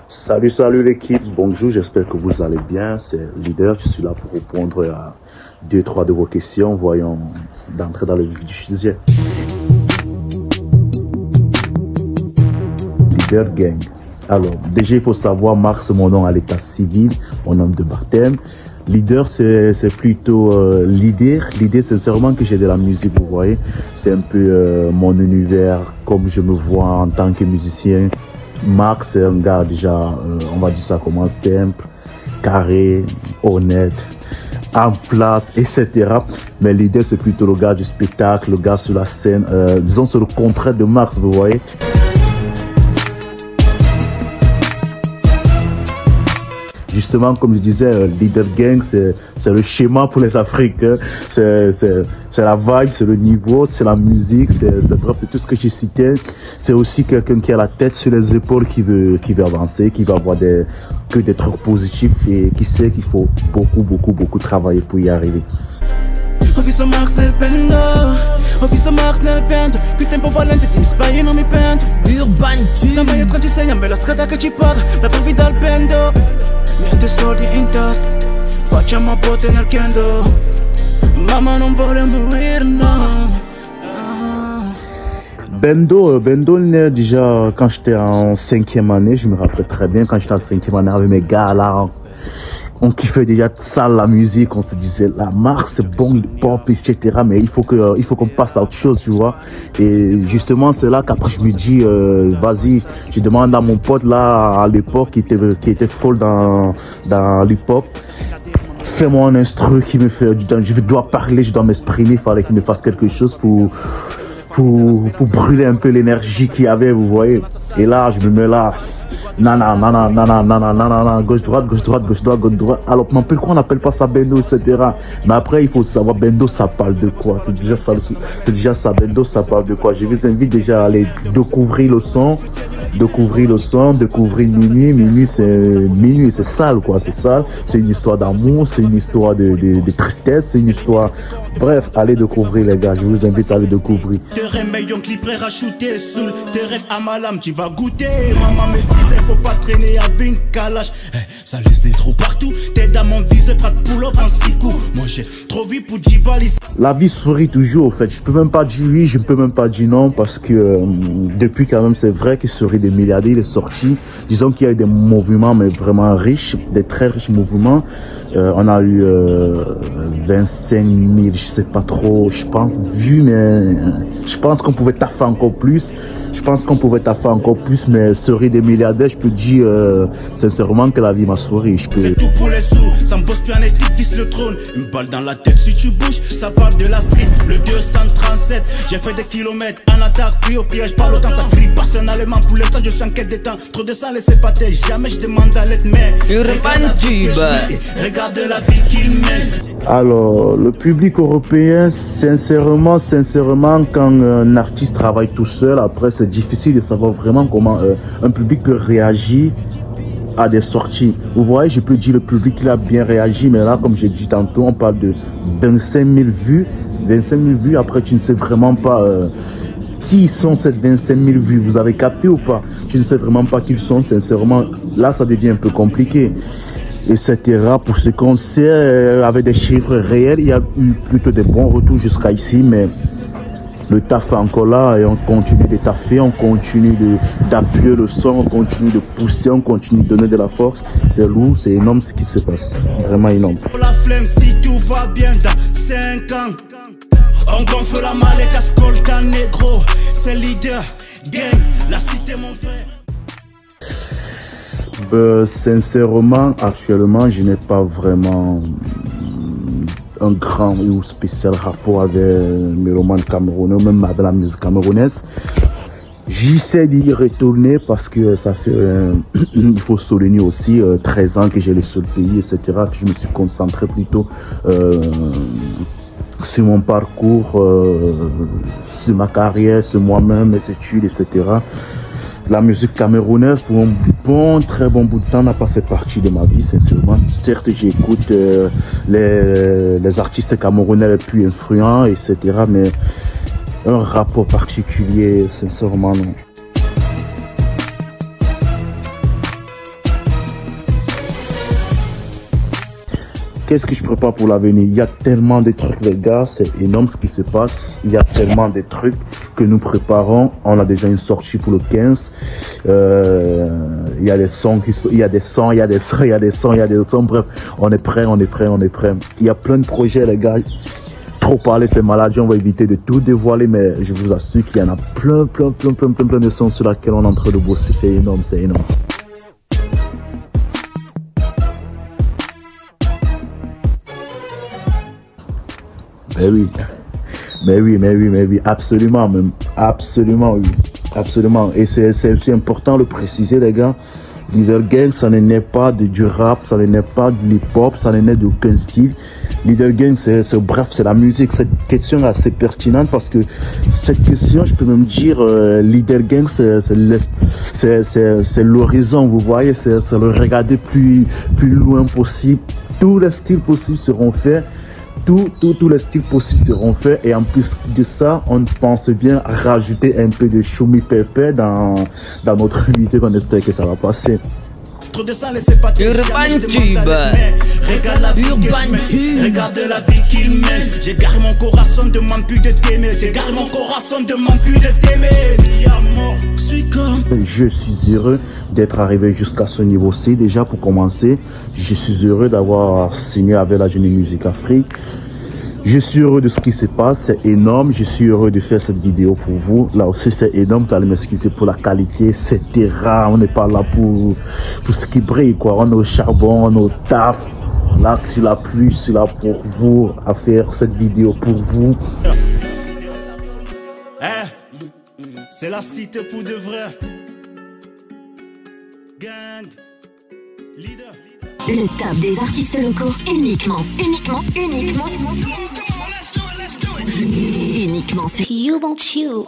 Salut l'équipe, bonjour, j'espère que vous allez bien, c'est Leader, je suis là pour répondre à 2-3 de vos questions, voyons d'entrer dans le vif du sujet. Leader Gang. Alors, déjà il faut savoir, Marc c'est mon nom à l'état civil, mon nom de baptême. Leader c'est plutôt l'idée sincèrement que j'ai de la musique, vous voyez, c'est un peu mon univers comme je me vois en tant que musicien. Marc, c'est un gars déjà, on va dire ça comment, simple, carré, honnête, en place, etc. Mais l'idée, c'est plutôt le gars du spectacle, le gars sur la scène. Disons, c'est le contraire de Marc, vous voyez. Justement, comme je disais, Leader Gang, c'est le schéma pour les Africains. C'est la vibe, c'est le niveau, c'est la musique, bref, c'est tout ce que j'ai cité. C'est aussi quelqu'un qui a la tête sur les épaules, qui veut avancer, qui va avoir que des trucs positifs et qui sait qu'il faut beaucoup travailler pour y arriver. Ho visto Max nel pendo, ho visto Max nel pendo. Più tempo valente ti mi sbagli e non mi pento. Urban Tube. La maestra ci insegna la strada che ci porta, la tua vita al pendo. Niente soldi in tasca, facciamo a botte nel kendo. Mamma non vuole morire, no. Bendo déjà quand j'étais en 5e année, je me rappelle très bien, quand j'étais en 5e année avec mes gars là, on kiffait déjà ça, la musique, on se disait la marque c'est bon, hip-hop, etc. Mais il faut qu'on passe à autre chose, tu vois. Et justement c'est là qu'après je me dis vas-y, je demande à mon pote là à l'époque qui était full dans l'hip-hop, fais-moi un instru qui me fait, je dois parler, je dois m'exprimer, il fallait qu'il me fasse quelque chose pour brûler un peu l'énergie qu'il y avait, vous voyez. Et là je me mets là, non, gauche droite. Alors pourquoi on n'appelle pas ça Bendo, etc. Mais après il faut savoir Bendo ça parle de quoi. C'est déjà ça, Bendo ça parle de quoi. Je vous invite déjà à aller découvrir le son, découvrir Minuit c'est sale quoi, c'est sale. C'est une histoire d'amour, c'est une histoire de tristesse, c'est une histoire. Bref, allez découvrir les gars, je vous invite à aller découvrir. Tes rêves, yon clip prêt à shooter sous tes rêves à ma lame, tu vas goûter. Maman me disait faut pas traîner avec une calache, ça laisse des trous partout. T'es dans mon viseur, pas de pull-up en 6 coups. Moi j'ai trop vu pour 10 balles. La vie sourit toujours, en fait. Je peux même pas dire oui, je peux même pas dire non, parce que depuis quand même, c'est vrai qu'il serait des milliardaires, il est sorti. Disons qu'il y a eu des mouvements, mais vraiment riches, des très riches mouvements. On a eu 25 000, je sais pas trop, je pense, vues, mais je pense qu'on pouvait taffer encore plus. Mais serait des milliardaires, je peux dire sincèrement que la vie m'a souri. C'est tout pour les sous, ça me bosse plus en éthique, visse le trône. Une balle dans la tête si tu bouges, ça parle de la street, le 237. J'ai fait des kilomètres en attaque, puis au prière, je parle autant, ça crie personnellement pour le temps, je suis en quête de temps. Trop de sang, laissez pas taire, jamais je demande à l'être, mais Urban Tube. Regarde la vie qu'il mène. Alors, le public européen, sincèrement, quand un artiste travaille tout seul, après c'est difficile de savoir vraiment comment un public peut réagir à des sorties. Vous voyez, je peux dire le public il a bien réagi, mais là, comme j'ai dit tantôt, on parle de 25 000 vues. 25 000 vues, après tu ne sais vraiment pas qui sont ces 25 000 vues. Vous avez capté ou pas? Tu ne sais vraiment pas qui ils sont, sincèrement. Là, ça devient un peu compliqué. Etc. Pour ce qu'on sait, avec des chiffres réels, il y a eu plutôt des bons retours jusqu'à ici, mais le taf est encore là et on continue de taffer, on continue d'appuyer le son, on continue de pousser, on continue de donner de la force. C'est lourd, c'est énorme ce qui se passe, vraiment énorme. Pour la flemme, si tout va bien dans 5 ans, on gonfle la mallette à Skolta Negro, c'est Leader Gang, la cité mon frère. Sincèrement, actuellement, je n'ai pas vraiment un grand ou spécial rapport avec mes romans camerounais, même avec la musique camerounaise. J'essaie d'y retourner parce que ça fait, il faut souligner aussi, 13 ans que j'ai laissé le pays, etc., que je me suis concentré plutôt sur mon parcours, sur ma carrière, sur moi-même, mes études, etc. La musique camerounaise, pour un très bon bout de temps, n'a pas fait partie de ma vie, sincèrement. Certes, j'écoute les artistes camerounais les plus influents, etc., mais un rapport particulier, sincèrement, non. qu'est-ce que je prépare pour l'avenir? Il y a tellement de trucs, les gars, c'est énorme ce qui se passe. Il y a tellement de trucs que nous préparons. On a déjà une sortie pour le 15. Il y a des sons, il y a des sons, il y a des sons, il y a des sons, il y a des sons. Bref, on est prêt, on est prêt, on est prêt. Il y a plein de projets, les gars. Trop parler, c'est malade. On va éviter de tout dévoiler, mais je vous assure qu'il y en a plein de sons sur lesquels on est en train de bosser. C'est énorme, c'est énorme. Mais oui, absolument, même, absolument, oui, absolument. Et c'est aussi important de le préciser, les gars. Leader Gang, ça n'est pas du rap, ça n'est pas de l'hip-hop, ça n'est d'aucun style. Leader Gang, bref, c'est la musique. Cette question est assez pertinente parce que cette question, je peux même dire, Leader Gang, c'est l'horizon, vous voyez, c'est le regarder plus loin possible. Tous les styles possibles seront faits. Tous les styles possibles seront faits et en plus de ça, on pense bien rajouter un peu de choumi pépé dans notre unité qu'on espère que ça va passer. Urban Tube. Urban Tube. Regarde la vie qu'il mène. J'ai garé mon corazon, demande plus de t'aimer. J'ai garé mon corazon, demande plus de t'aimer. Je suis heureux d'être arrivé jusqu'à ce niveau-ci. Déjà pour commencer, je suis heureux d'avoir signé avec la Jeune Musique Afrique. Je suis heureux de ce qui se passe, c'est énorme. Je suis heureux de faire cette vidéo pour vous. Là aussi, c'est énorme. Tu allais m'excuser pour la qualité, c'était rare. On n'est pas là pour ce qui brille, quoi. On est au charbon, on est au taf. Là, sur la pluie, je suis là pour vous, à faire cette vidéo pour vous. C'est la cité pour de vrai. Gang. Leader. Le top des artistes locaux, uniquement sur You Want You.